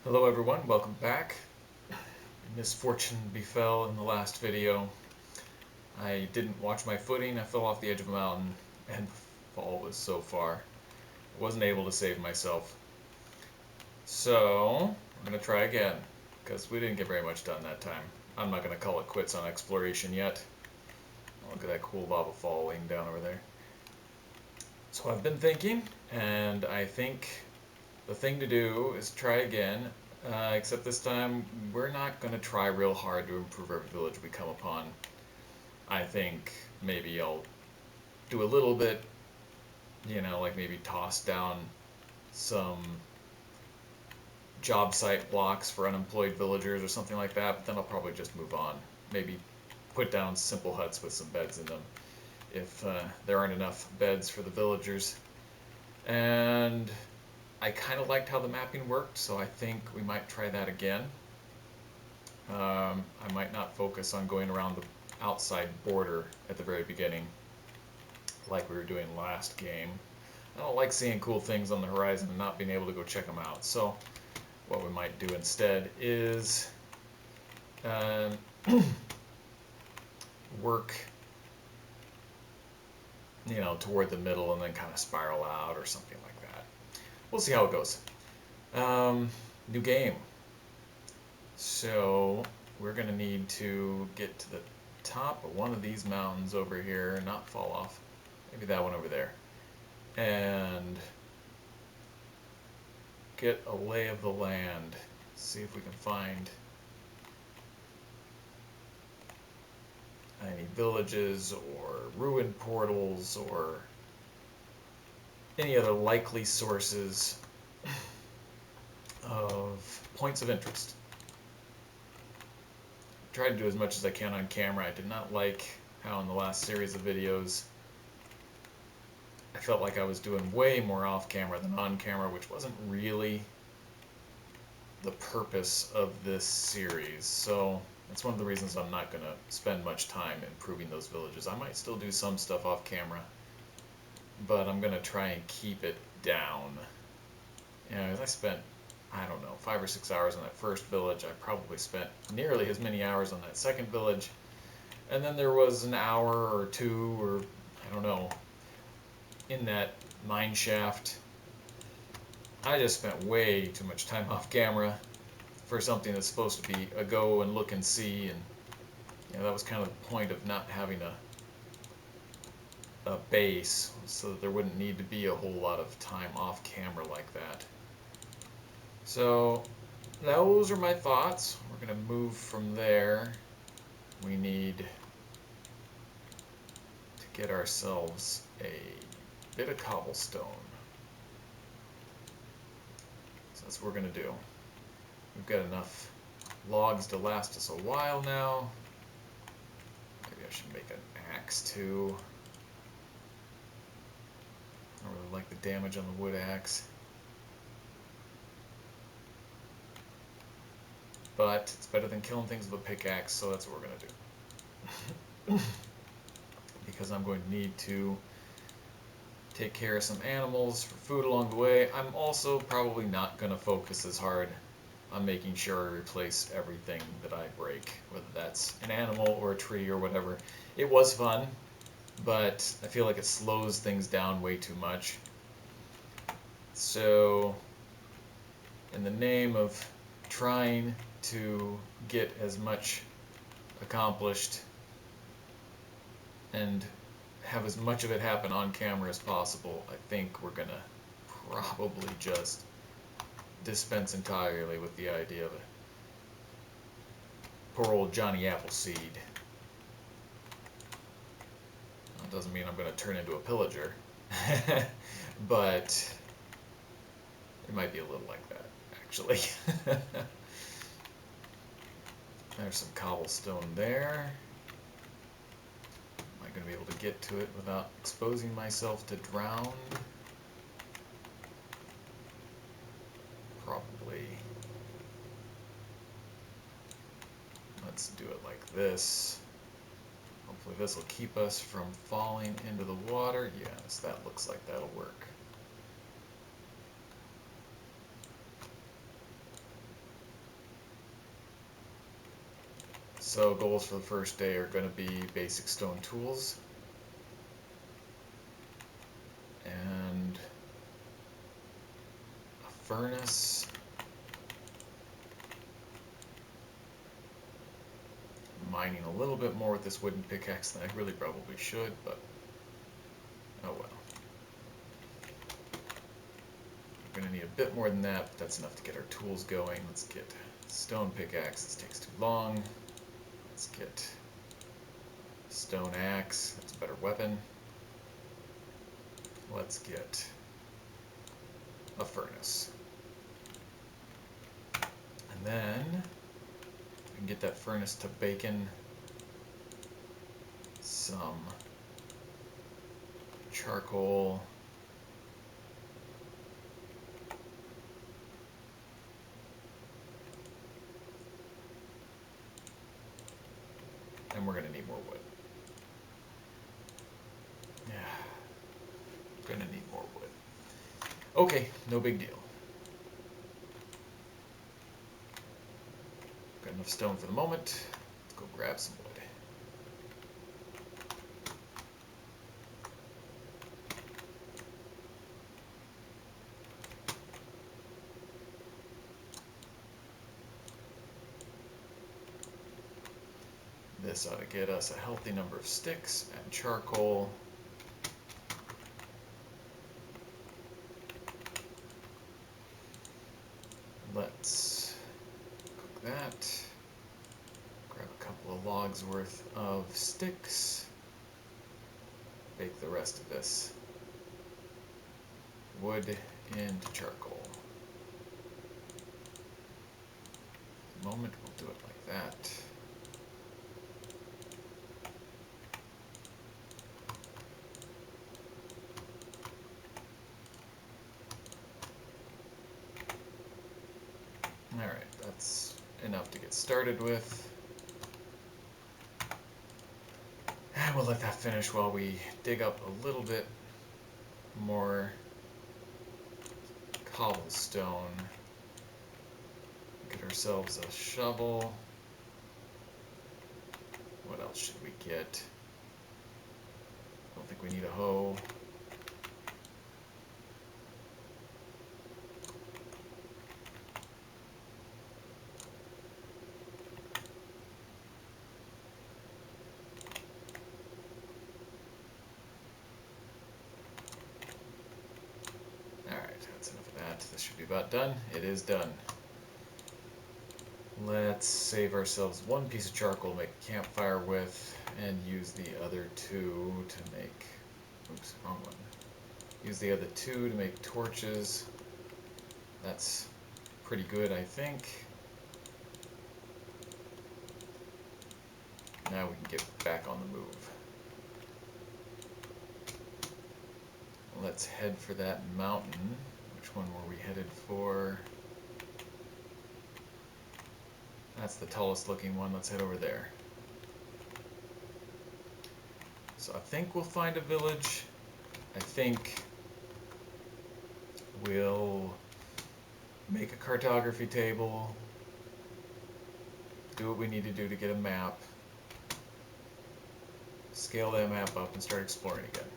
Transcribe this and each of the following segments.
Hello everyone, welcome back. Misfortune befell in the last video. I didn't watch my footing, I fell off the edge of a mountain, and the fall was so far. I wasn't able to save myself. So, I'm going to try again, because we didn't get very much done that time. I'm not going to call it quits on exploration yet. Look at that cool lava fall laying down over there. So I've been thinking, and I think the thing to do is try again, except this time we're not going to try real hard to improve every village we come upon. I think maybe I'll do a little bit, like maybe toss down some job site blocks for unemployed villagers or something like that, but then I'll probably just move on. Maybe put down simple huts with some beds in them if there aren't enough beds for the villagers. And I kind of liked how the mapping worked, so I think we might try that again. I might not focus on going around the outside border at the very beginning like we were doing last game. I don't like seeing cool things on the horizon and not being able to go check them out. So what we might do instead is work toward the middle and then kind of spiral out or something like that. We'll see how it goes. New game. So we're going to need to get to the top of one of these mountains over here, not fall off. Maybe that one over there. And get a lay of the land. See if we can find any villages or ruined portals or any other likely sources of points of interest. Tried to do as much as I can on camera. I did not like how in the last series of videos I felt like I was doing way more off camera than on camera, which wasn't really the purpose of this series. So that's one of the reasons I'm not going to spend much time improving those villages. I might still do some stuff off camera, but I'm going to try and keep it down. I spent, I don't know, 5 or 6 hours on that first village. I probably spent nearly as many hours on that second village. And then there was an hour or two, or I don't know, in that mine shaft. I just spent way too much time off camera for something that's supposed to be a go and look and see, and that was kind of the point of not having a base, so that there wouldn't need to be a whole lot of time off camera like that. So those are my thoughts. We're going to move from there. We need to get ourselves a bit of cobblestone. So that's what we're going to do. We've got enough logs to last us a while now. Maybe I should make an axe too. I don't really like the damage on the wood axe. But it's better than killing things with a pickaxe, so that's what we're going to do. Because I'm going to need to take care of some animals for food along the way. I'm also probably not going to focus as hard on making sure I replace everything that I break, whether that's an animal or a tree or whatever. It was fun, but I feel like it slows things down way too much. So, in the name of trying to get as much accomplished and have as much of it happen on camera as possible, I think we're going to probably just dispense entirely with the idea of a poor old Johnny Appleseed. That doesn't mean I'm going to turn into a pillager, but it might be a little like that, actually. There's some cobblestone there. Am I going to be able to get to it without exposing myself to drown? Probably. Let's do it like this. Hopefully this will keep us from falling into the water. Yes, that looks like that'll work. So goals for the first day are going to be basic stone tools and a furnace. Mining a little bit more with this wooden pickaxe than I really probably should, but oh well. We're going to need a bit more than that, but that's enough to get our tools going. Let's get stone pickaxe. This takes too long. Let's get stone axe. That's a better weapon. Let's get a furnace. And then we can get that furnace to bacon some charcoal. And we're going to need more wood. Yeah, going to need more wood. Okay, no big deal. Got enough stone for the moment. Let's go grab some wood. This ought to get us a healthy number of sticks and charcoal. Let's cook that. Grab a couple of logs worth of sticks. Bake the rest of this wood into charcoal. For the moment, we'll do it like that. Alright, that's enough to get started with. And we'll let that finish while we dig up a little bit more cobblestone. Get ourselves a shovel. What else should we get? I don't think we need a hoe. This should be about done. It is done. Let's save ourselves one piece of charcoal to make a campfire with, and use the other two to make, oops, wrong one. Use the other two to make torches. That's pretty good, I think. Now we can get back on the move. Let's head for that mountain. Which one were we headed for? That's the tallest looking one. Let's head over there. So I think we'll find a village. I think we'll make a cartography table, do what we need to do to get a map, scale that map up and start exploring again.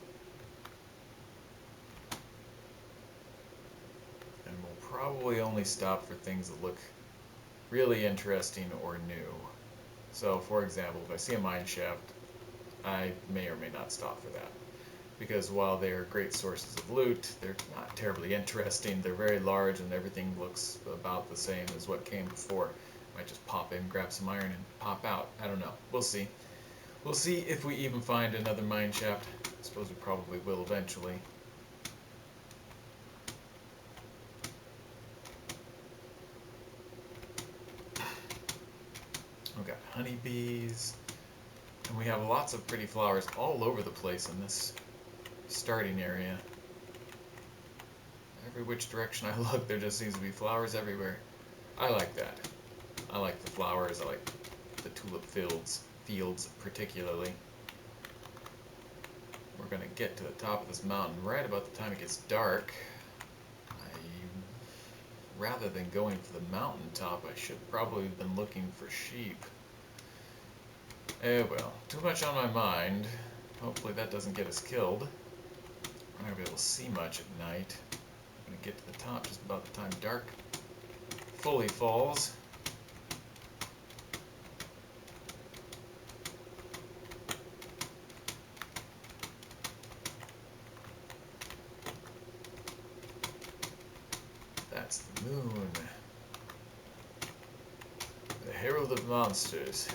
Probably only stop for things that look really interesting or new. So for example, if I see a mine shaft, I may or may not stop for that. Because while they are great sources of loot, they're not terribly interesting. They're very large and everything looks about the same as what came before. Might just pop in, grab some iron and pop out. I don't know. We'll see. We'll see if we even find another mine shaft. I suppose we probably will eventually. We've got honeybees, and we have lots of pretty flowers all over the place in this starting area. Every which direction I look, there just seems to be flowers everywhere. I like that. I like the flowers. I like the tulip fields particularly. We're going to get to the top of this mountain right about the time it gets dark. Rather than going for the mountaintop, I should probably have been looking for sheep. Eh well, too much on my mind. Hopefully that doesn't get us killed. I'm not going to be able to see much at night. I'm going to get to the top just about the time dark fully falls. That's the moon. The herald of monsters.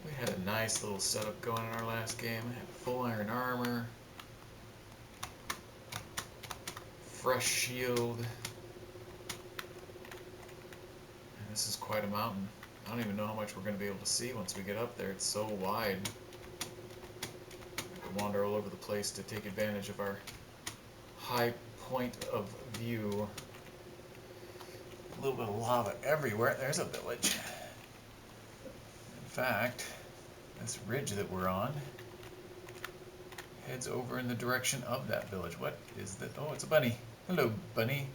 We had a nice little setup going in our last game. I had full iron armor, fresh shield, and this is quite a mountain. I don't even know how much we're going to be able to see once we get up there. It's so wide. We wander all over the place to take advantage of our high point of view. A little bit of lava everywhere. There's a village. In fact, this ridge that we're on heads over in the direction of that village. What is that? Oh, it's a bunny. Hello, bunny.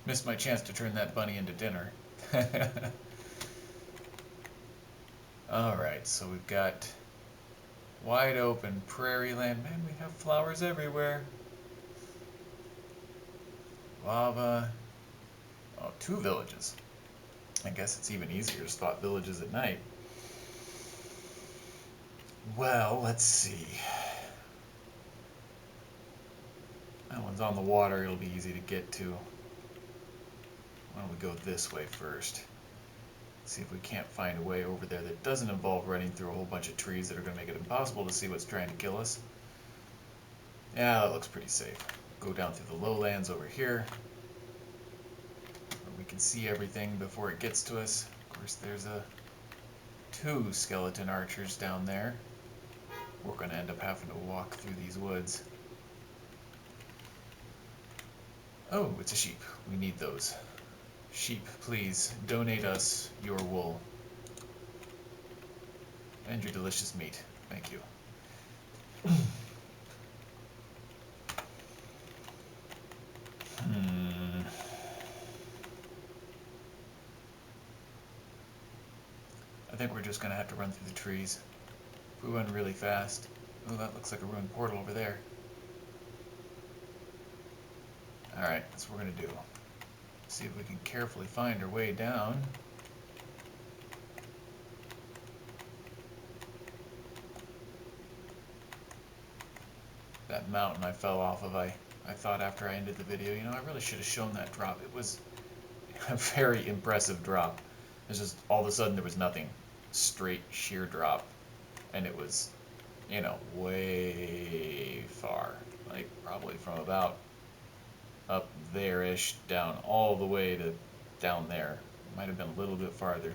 Missed my chance to turn that bunny into dinner. Alright, so we've got wide open prairie land. Man, we have flowers everywhere. Lava. Oh, 2 villages. I guess it's even easier to spot villages at night. Well, let's see. That one's on the water. It'll be easy to get to. Why don't we go this way first? See if we can't find a way over there that doesn't involve running through a whole bunch of trees that are going to make it impossible to see what's trying to kill us. Yeah, that looks pretty safe. Go down through the lowlands over here, where we can see everything before it gets to us. Of course, there's 2 skeleton archers down there. We're going to end up having to walk through these woods. Oh, it's a sheep. We need those. Sheep, please, donate us your wool. And your delicious meat. Thank you. I think we're just going to have to run through the trees. If we run really fast. Oh, that looks like a ruined portal over there. Alright, that's what we're going to do. See if we can carefully find our way down. That mountain I fell off of, I thought after I ended the video, you know, I really should have shown that drop. It was a very impressive drop. It's just all of a sudden there was nothing. Straight sheer drop. And it was, you know, way far. Like probably from about up there-ish down all the way to down there. Might have been a little bit farther.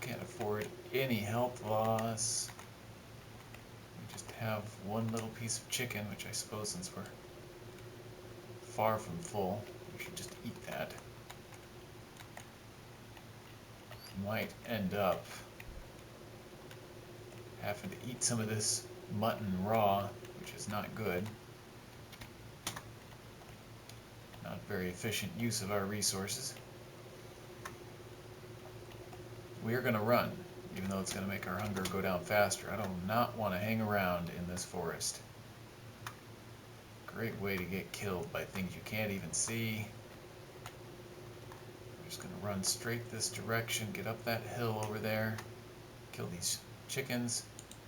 Can't afford any health loss. We just have one little piece of chicken, which I suppose since we're far from full, we should just eat that. Might end up having to eat some of this mutton raw, which is not good. Not very efficient use of our resources. We are going to run, even though it's going to make our hunger go down faster. I do not want to hang around in this forest. Great way to get killed by things you can't even see. I'm just going to run straight this direction, get up that hill over there, kill these chickens.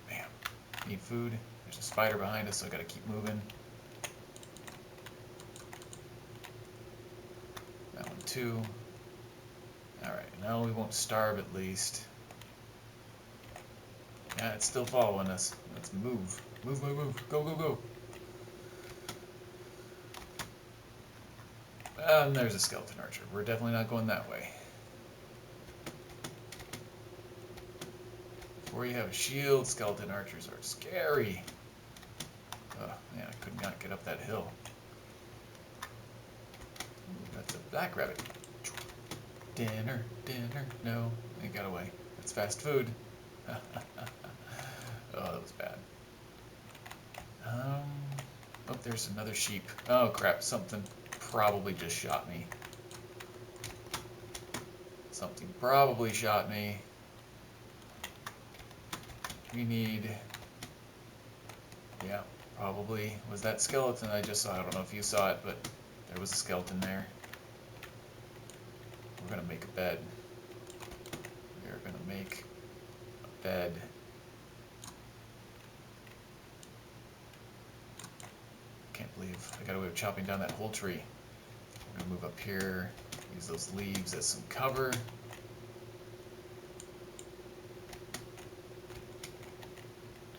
Bam. Need food. There's a spider behind us, so I gotta keep moving. That one too. Alright, now we won't starve at least. Yeah, it's still following us. Let's move. Move, move, move. Go, go, go. And there's a skeleton archer. We're definitely not going that way. Before you have a shield, skeleton archers are scary. Oh, man, I could not get up that hill. Ooh, that's a black rabbit. Dinner, dinner. No, it got away. That's It's fast food. Oh, that was bad. Oh, there's another sheep. Oh crap, something probably just shot me. Something probably shot me. We need... Yeah, probably was that skeleton I just saw. I don't know if you saw it, but there was a skeleton there. We're gonna make a bed. We're gonna make a bed. Can't believe I got away with chopping down that whole tree. We're gonna move up here, use those leaves as some cover.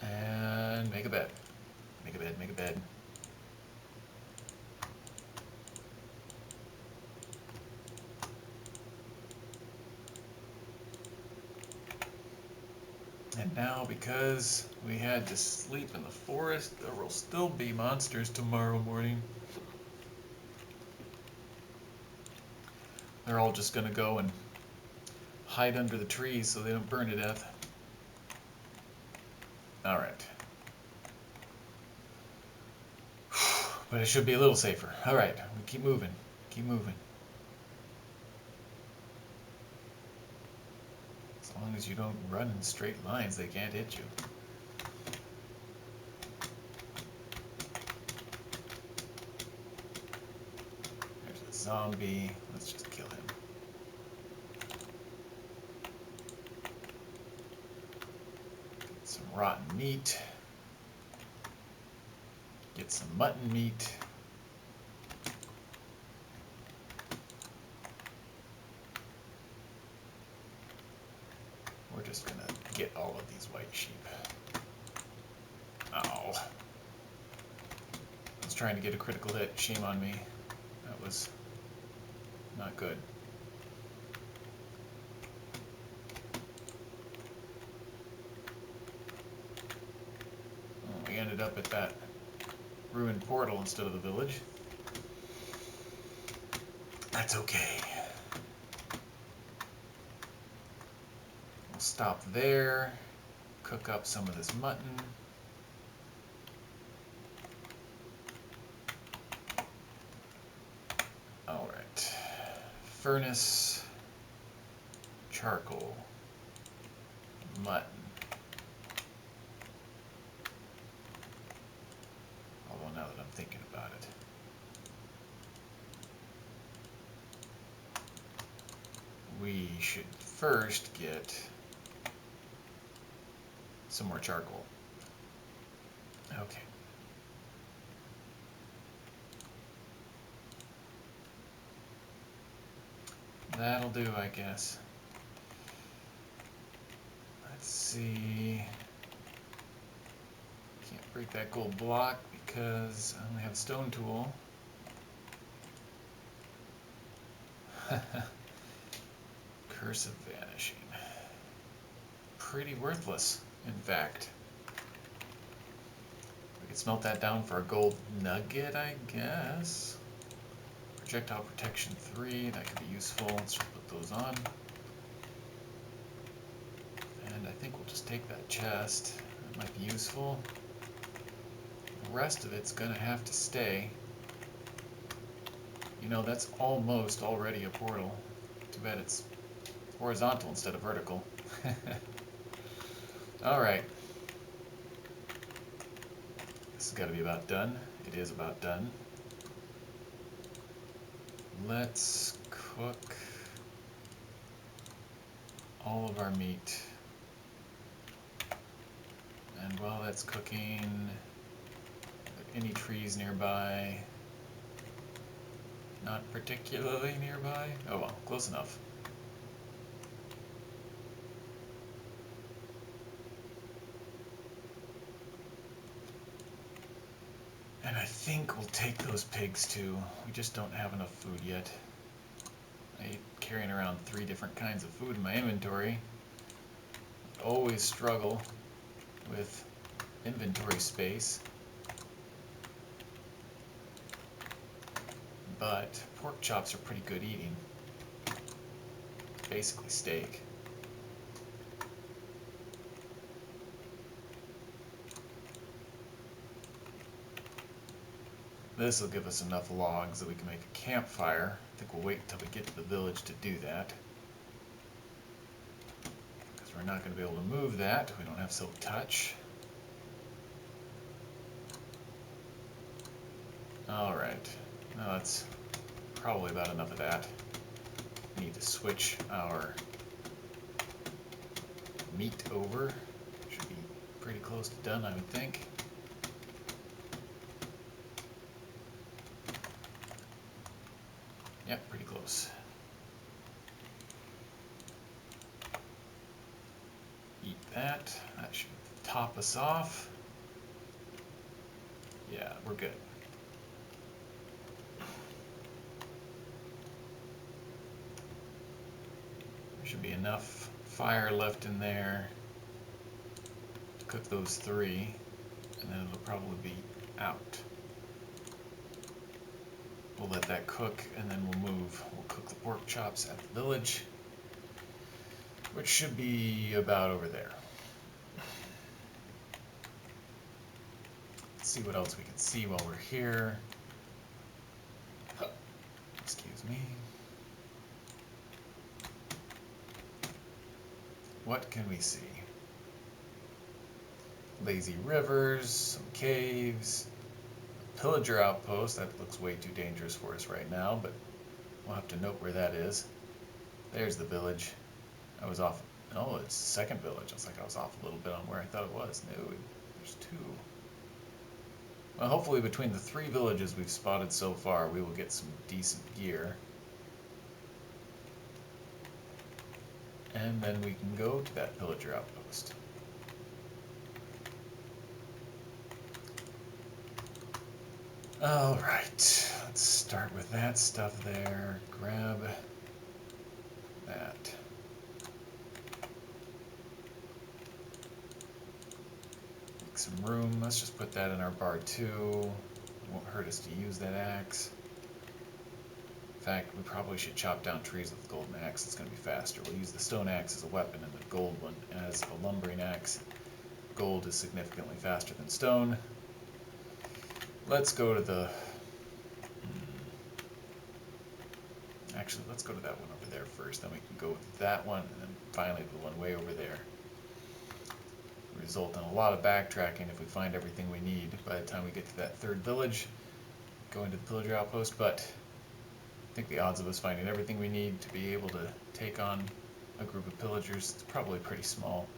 And make a bed. Make a bed, make a bed. And now, because we had to sleep in the forest, there will still be monsters tomorrow morning. They're all just gonna go and hide under the trees so they don't burn to death. Alright. But it should be a little safer. Alright, we keep moving. Keep moving. As long as you don't run in straight lines, they can't hit you. There's a zombie. Let's just kill him. Get some rotten meat. Get some mutton meat. We're just gonna get all of these white sheep. Ow. I was trying to get a critical hit. Shame on me. That was not good. Oh, we ended up at that ruined portal instead of the village. That's okay. We'll stop there, cook up some of this mutton. Alright. Furnace, charcoal, mutton. Although now that I'm thinking about it. We should first get some more charcoal. Okay. That'll do, I guess. Let's see. Can't break that gold block because I only have a stone tool. Curse of Vanishing. Pretty worthless, in fact. We could smelt that down for a gold nugget, I guess. Projectile Protection 3, that could be useful. Let's just put those on. And I think we'll just take that chest. That might be useful. The rest of it's gonna have to stay. You know, that's almost already a portal. Too bad it's horizontal instead of vertical. Alright. This has got to be about done. It is about done. Let's cook all of our meat. And while that's cooking, are there any trees nearby? Not particularly nearby. Oh well, close enough. And I think we'll take those pigs too. We just don't have enough food yet. I'm carrying around 3 different kinds of food in my inventory. I always struggle with inventory space. But pork chops are pretty good eating. Basically steak. This will give us enough logs that we can make a campfire. I think we'll wait until we get to the village to do that, because we're not going to be able to move that. We don't have silk touch. Alright, now that's probably about enough of that. We need to switch our meat over. Should be pretty close to done, I would think. Yep, pretty close. Eat that. That should top us off. Yeah, we're good. There should be enough fire left in there to cook those 3, and then it'll probably be out. We'll let that cook, and then we'll move. We'll cook the pork chops at the village, which should be about over there. Let's see what else we can see while we're here. Excuse me. What can we see? Lazy rivers, some caves, pillager outpost. That looks way too dangerous for us right now, but we'll have to note where that is. There's the village. I was off. Oh, it's the second village. It's like I was off a little bit on where I thought it was. No, there's 2. Well, hopefully between the 3 villages we've spotted so far, we will get some decent gear. And then we can go to that pillager outpost. Alright, let's start with that stuff there. Grab that. Make some room. Let's just put that in our bar too. It won't hurt us to use that axe. In fact, we probably should chop down trees with the golden axe. It's going to be faster. We'll use the stone axe as a weapon and the gold one as a lumbering axe. Gold is significantly faster than stone. Let's go to the... Actually, let's go to that one over there first. Then we can go with that one, and then finally the one way over there. Result in a lot of backtracking if we find everything we need by the time we get to that 3rd village, going to the pillager outpost, but I think the odds of us finding everything we need to be able to take on a group of pillagers is probably pretty small.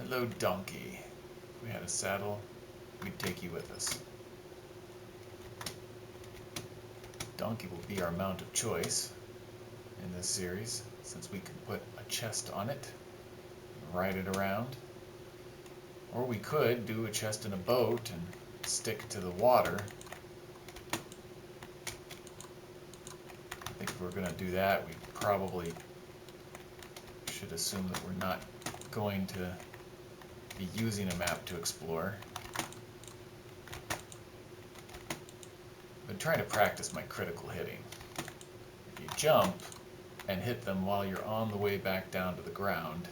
Hello, donkey. If we had a saddle, we'd take you with us. Donkey will be our mount of choice in this series, since we can put a chest on it and ride it around. Or we could do a chest in a boat and stick to the water. I think if we're going to do that, we probably should assume that we're not going to be using a map to explore. I've been trying to practice my critical hitting. If you jump and hit them while you're on the way back down to the ground,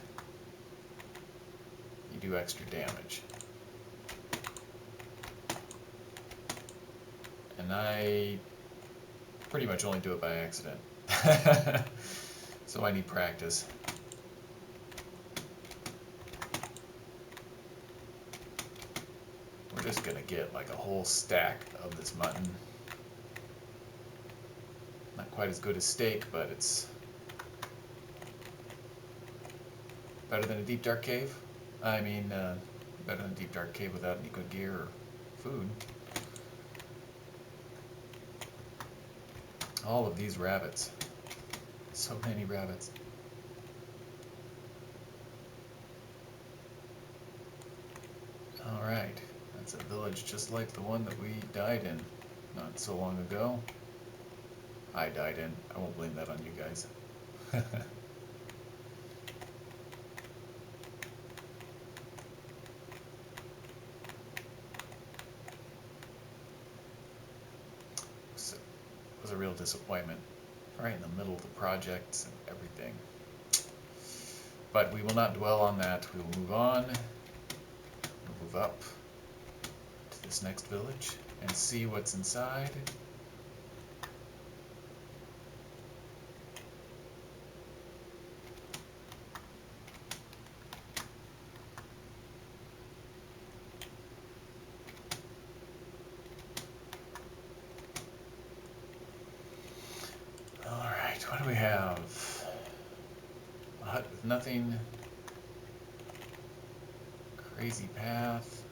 you do extra damage. And I pretty much only do it by accident. So I need practice. We're just gonna get like a whole stack of this mutton. Not quite as good as steak, but it's better than a deep dark cave. I mean, better than a deep dark cave without any good gear or food. All of these rabbits. So many rabbits. Alright, that's a village just like the one that we died in not so long ago. I died in. I won't blame that on you guys. So, it was a real disappointment. Right in the middle of the projects and everything. But we will not dwell on that. We will move on. We'll move up to this next village and see what's inside. Alright, what do we have? A hut with nothing. Crazy path.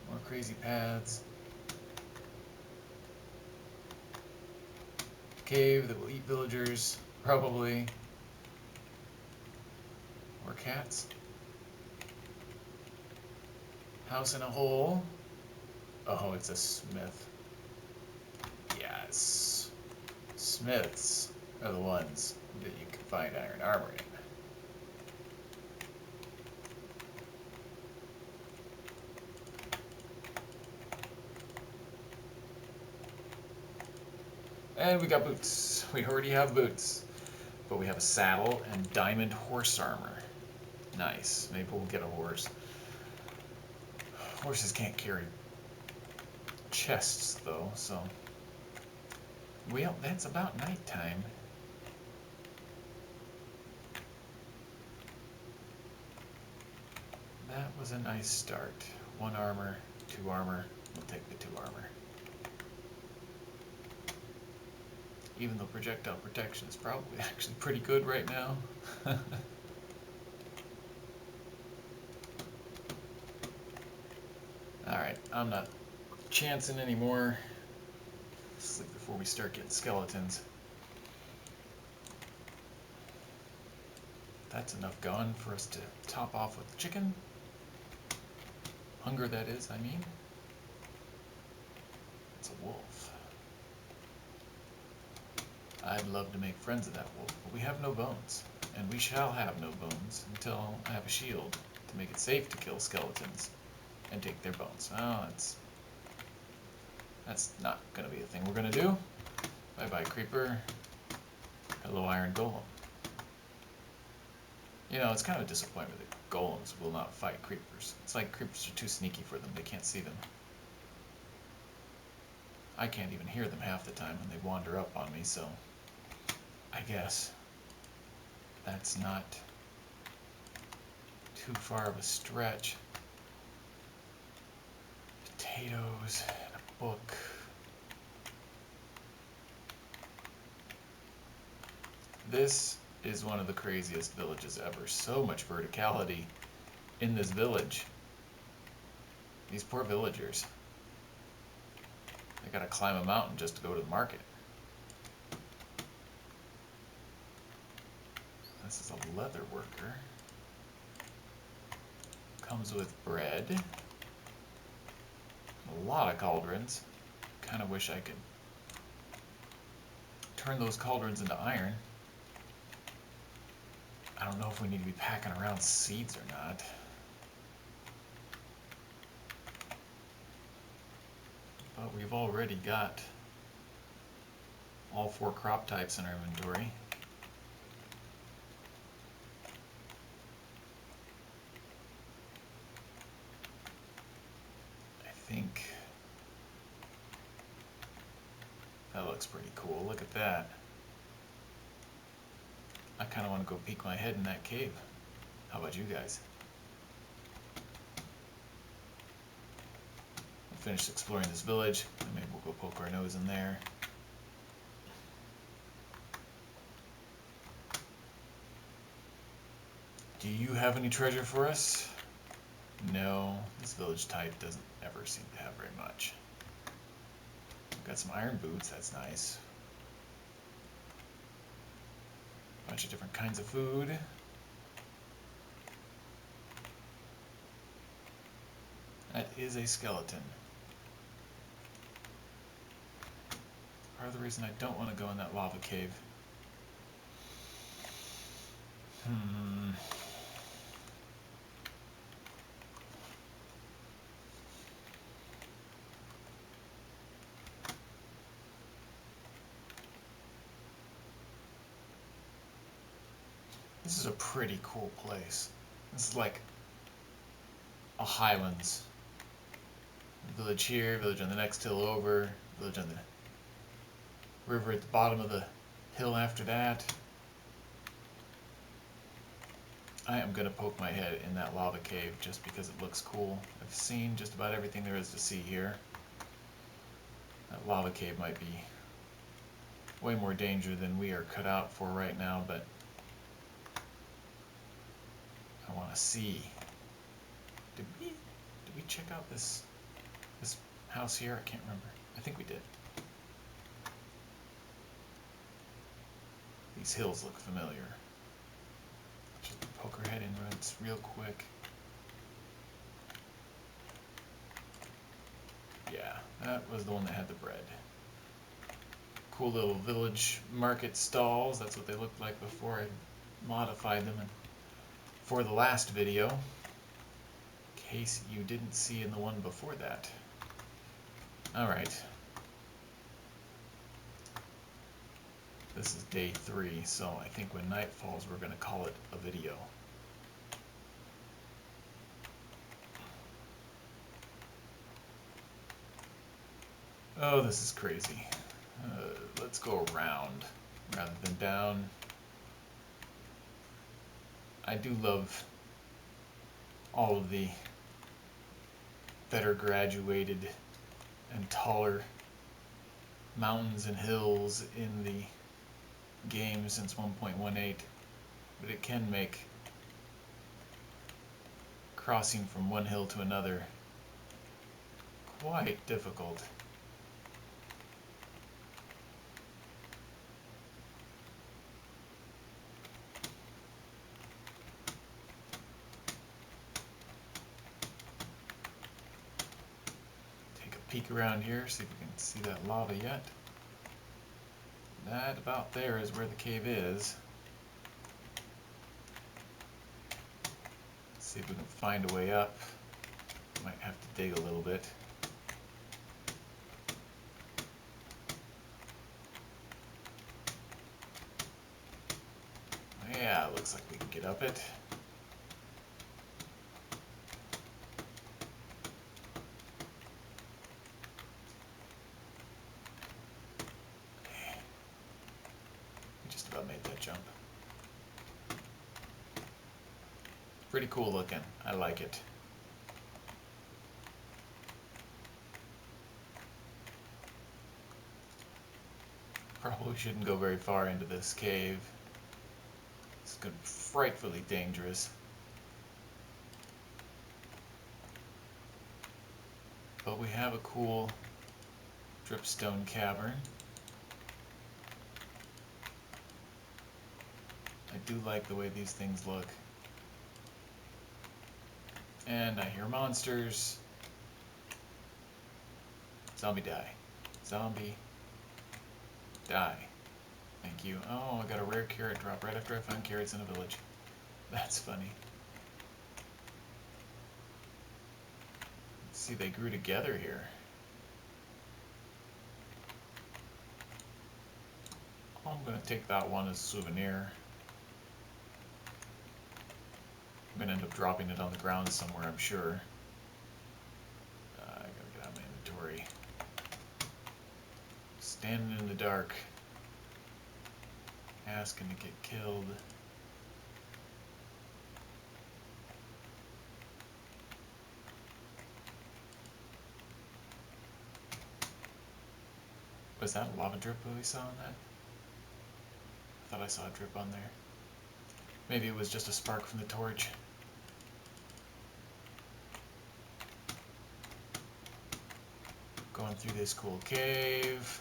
More crazy paths. Cave that will eat villagers, probably. Or cats. House in a hole. Oh, it's a smith. Yes. Smiths are the ones that you can find iron armor in. And we got boots. We already have boots. But we have a saddle and diamond horse armor. Nice. Maybe we'll get a horse. Horses can't carry chests, though, so... Well, that's about nighttime. That was a nice start. 1 armor, 2 armor. We'll take the 2 armor. Even though projectile protection is probably actually pretty good right now. Alright, I'm not chancing anymore. Sleep before we start getting skeletons. That's enough gone for us to top off with chicken. Hunger, that is, I mean. It's a wolf. I'd love to make friends of that wolf, but we have no bones. And we shall have no bones until I have a shield to make it safe to kill skeletons and take their bones. Oh, that's not going to be a thing we're going to do. Bye-bye, creeper. Hello, iron golem. You know, it's kind of a disappointment that golems will not fight creepers. It's like creepers are too sneaky for them. They can't see them. I can't even hear them half the time when they wander up on me, so I guess that's not too far of a stretch. Potatoes and a book. This is one of the craziest villages ever. So much verticality in this village. These poor villagers. They gotta climb a mountain just to go to the market. This is a leather worker. Comes with bread. A lot of cauldrons. Kind of wish I could turn those cauldrons into iron. I don't know if we need to be packing around seeds or not. But we've already got all 4 crop types in our inventory. I think that looks pretty cool. Look at that. I kind of want to go peek my head in that cave. How about you guys? We'll finish exploring this village, and maybe we'll go poke our nose in there. Do you have any treasure for us? No, this village type doesn't ever seem to have very much. We've got some iron boots, that's nice. Bunch of different kinds of food. That is a skeleton. Part of the reason I don't want to go in that lava cave. This is a pretty cool place. This is like a Highlands. Village here, village on the next hill over, village on the river at the bottom of the hill after that. I am going to poke my head in that lava cave just because it looks cool. I've seen just about everything there is to see here. That lava cave might be way more danger than we are cut out for right now, but I want to see. Did we check out this house here? I can't remember. I think we did. These hills look familiar. Just poke our head in runs real quick. Yeah, that was the one that had the bread. Cool little village market stalls. That's what they looked like before I modified them for the last video. In case you didn't see in the one before that. Alright. This is day 3, so I think when night falls we're going to call it a video. Oh, this is crazy. Let's go around rather than down. I do love all of the better graduated and taller mountains and hills in the game since 1.18, but it can make crossing from one hill to another quite difficult. Take a peek around here, see if we can see that lava yet. That about there is where the cave is. Let's see if we can find a way up. Might have to dig a little bit. Yeah, looks like we can get up it. Just about made that jump. Pretty cool looking. I like it. Probably shouldn't go very far into this cave. It's good, frightfully dangerous. But we have a cool dripstone cavern. I do like the way these things look. And I hear monsters. Zombie die. Zombie die. Thank you. Oh, I got a rare carrot drop right after I found carrots in a village. That's funny. Let's see, they grew together here. I'm going to take that one as a souvenir. I'm going to end up dropping it on the ground somewhere, I'm sure. I gotta get out my inventory. Standing in the dark. Asking to get killed. Was that a lava drip that we saw on that? I thought I saw a drip on there. Maybe it was just a spark from the torch. Going through this cool cave.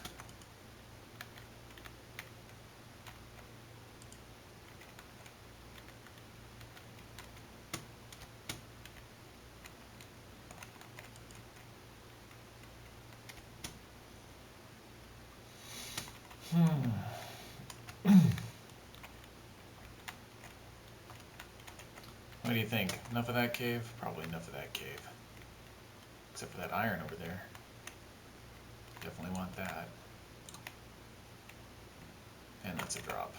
What do you think? Enough of that cave? Probably enough of that cave. Except for that iron over there. Definitely want that. And that's a drop.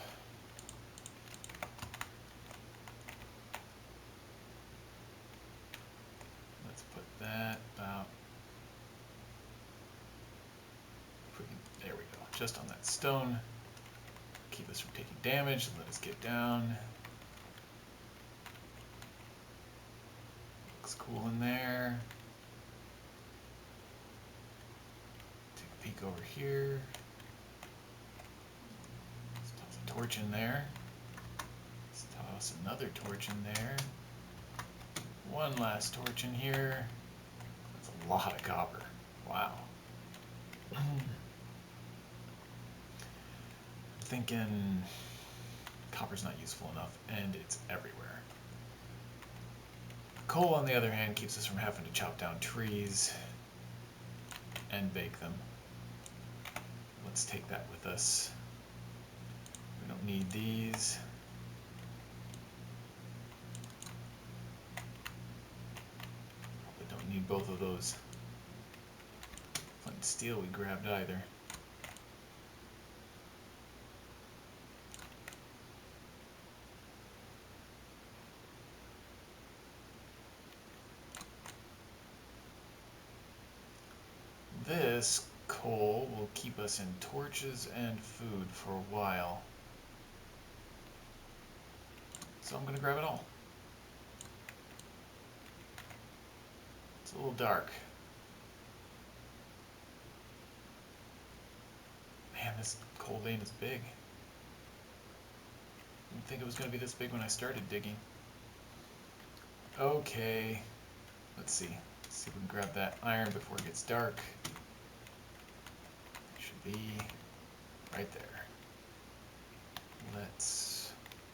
just on that stone. Keep us from taking damage. Let us get down. Looks cool in there. Take a peek over here. Let's toss a torch in there. Let's toss another torch in there. One last torch in here. That's a lot of copper. Wow. I'm thinking copper's not useful enough, and it's everywhere. Coal, on the other hand, keeps us from having to chop down trees and bake them. Let's take that with us. We don't need these. Probably don't need both of those. Flint and steel we grabbed either. This coal will keep us in torches and food for a while. So I'm going to grab it all. It's a little dark. Man, this coal vein is big. Didn't think it was going to be this big when I started digging. Okay, let's see. Let's see if we can grab that iron before it gets dark. It should be right there.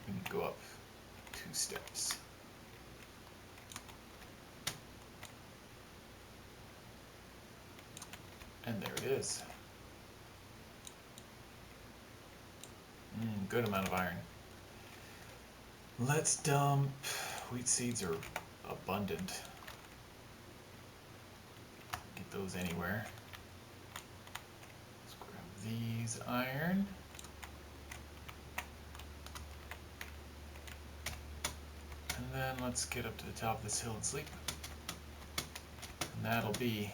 We need to go up 2 steps. And there it is. Good amount of iron. Let's dump. Wheat seeds are abundant. Get those anywhere. Let's grab these iron. And then let's get up to the top of this hill and sleep. And that'll be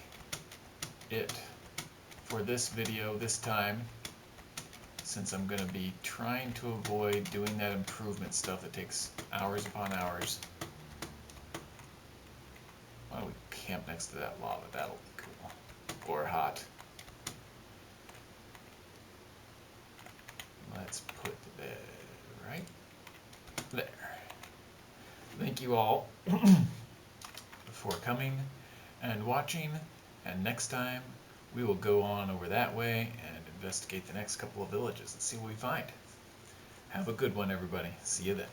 it for this video this time, since I'm going to be trying to avoid doing that improvement stuff that takes hours upon hours. Why don't we camp next to that lava? That'll be cool. Or hot. Let's put the bed right there. Thank you all for coming and watching, and next time we will go on over that way and investigate the next couple of villages and see what we find. Have a good one, everybody. See you then.